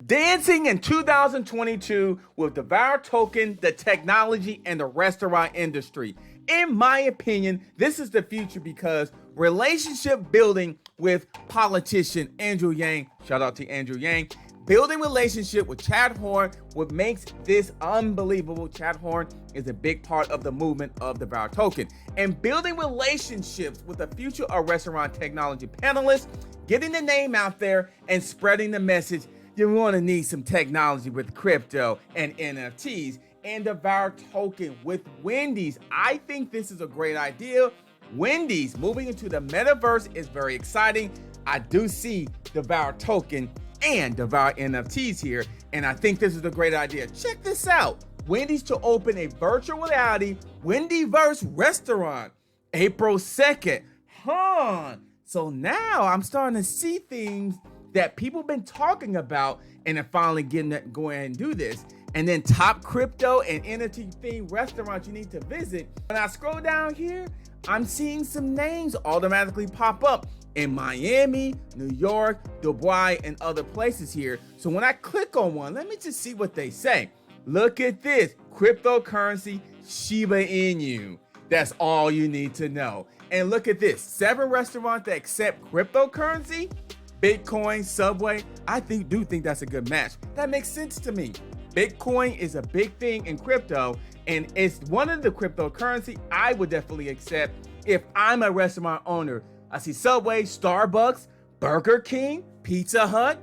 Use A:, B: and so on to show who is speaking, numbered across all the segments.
A: Dancing in 2022 with Devour token, the technology, and the restaurant industry. In my opinion, this is the future because relationship building with politician Andrew Yang, shout out to Andrew Yang, building relationship with Chad Horn, what makes this unbelievable. Chad Horn is a big part of the movement of the Devour token. And building relationships with the future of restaurant technology panelists, getting the name out there and spreading the message. You want to need some technology with crypto and NFTs and Devour token with Wendy's. I think this is a great idea. Wendy's moving into the metaverse is very exciting. I do see Devour token and Devour NFTs here, and I think this is a great idea. Check this out. Wendy's to open a virtual reality Wendyverse restaurant April 2nd. So now I'm starting to see things that people have been talking about and are finally getting that, go ahead and do this. And then top crypto and NFT themed restaurants you need to visit. When I scroll down here, I'm seeing some names automatically pop up in Miami, New York, Dubai, and other places here. So when I click on one, let me just see what they say. Look at this, cryptocurrency 𝐒𝐭𝐫𝐿. That's all you need to know. And look at this, 7 restaurants that accept cryptocurrency, Bitcoin, Subway. I do think that's a good match. That makes sense to me. Bitcoin is a big thing in crypto, and it's one of the cryptocurrency I would definitely accept if I'm a restaurant owner. I see Subway, Starbucks, Burger King, Pizza Hut,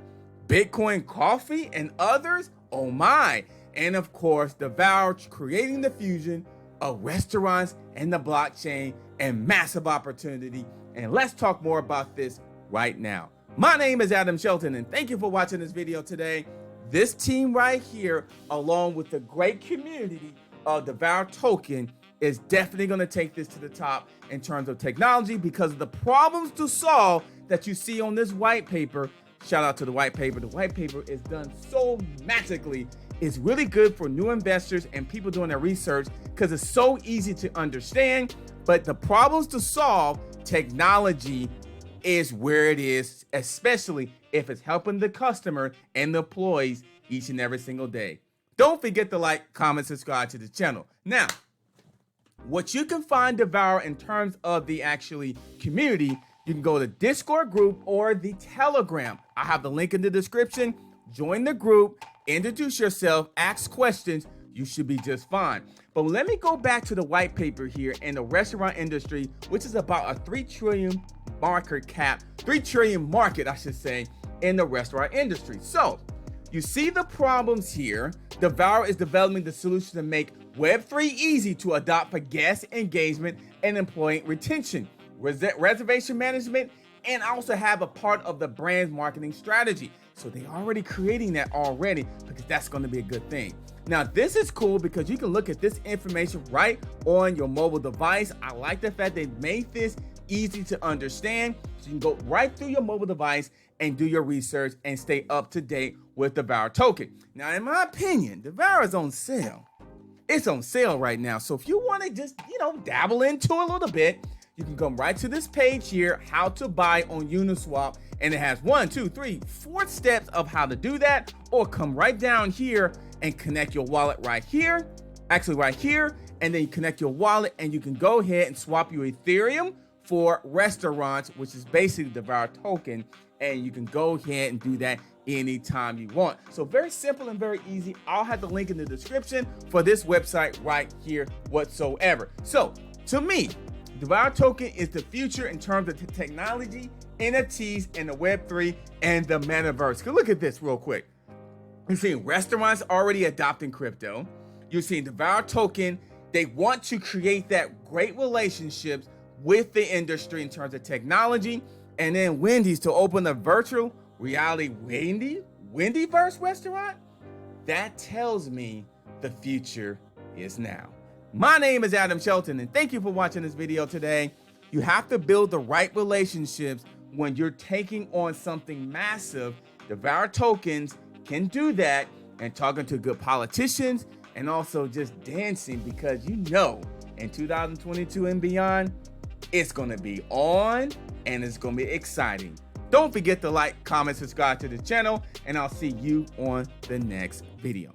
A: Bitcoin Coffee, and others. Oh my. And of course, Devour creating the fusion of restaurants and the blockchain and massive opportunity. And let's talk more about this right now. My name is Adam Shelton, and thank you for watching this video today. This team right here, along with the great community of Devour token, is definitely going to take this to the top in terms of technology because of the problems to solve that you see on this white paper. Shout out to the white paper. The white paper is done so magically. It's really good for new investors and people doing their research because it's so easy to understand. But the problems to solve, technology is where it is, especially if it's helping the customer and the employees each and every single day. Don't forget to like, comment, subscribe to the channel. Now, what you can find Devour in terms of the actually community, you can go to Discord group or the Telegram. I have the link in the description. Join the group, introduce yourself, ask questions. You should be just fine. But let me go back to the white paper here in the restaurant industry, which is about a 3 trillion market cap, 3 trillion market, I should say, in the restaurant industry. So you see the problems here. Devour is developing the solution to make Web3 easy to adopt for guest engagement and employee retention, reservation management, and also have a part of the brand's marketing strategy. So they're already creating that already because that's going to be a good thing. Now, this is cool because you can look at this information right on your mobile device. I like the fact they made this easy to understand. So you can go right through your mobile device and do your research and stay up to date with the Devour token. Now, in my opinion, Devour is on sale. It's on sale right now. So if you want to just, dabble into a little bit, you can come right to this page here, how to buy on Uniswap. And it has 1, 2, 3, 4 steps of how to do that. Or come right down here and connect your wallet right here. Actually right here. And then you connect your wallet and you can go ahead and swap your Ethereum for restaurants, which is basically the Devour token. And you can go ahead and do that anytime you want. So very simple and very easy. I'll have the link in the description for this website right here whatsoever. So to me, Devour token is the future in terms of technology, NFTs, and the Web3 and the metaverse. Look at this real quick. You're seeing restaurants already adopting crypto. You're seeing Devour token. They want to create that great relationships with the industry in terms of technology. And then Wendy's to open a virtual reality Wendyverse restaurant. That tells me the future is now. My name is Adam Shelton, and thank you for watching this video today. You have to build the right relationships when you're taking on something massive. Devour tokens can do that, and talking to good politicians and also just dancing, because in 2022 and beyond, it's going to be on and it's going to be exciting. Don't forget to like, comment, subscribe to the channel, and I'll see you on the next video.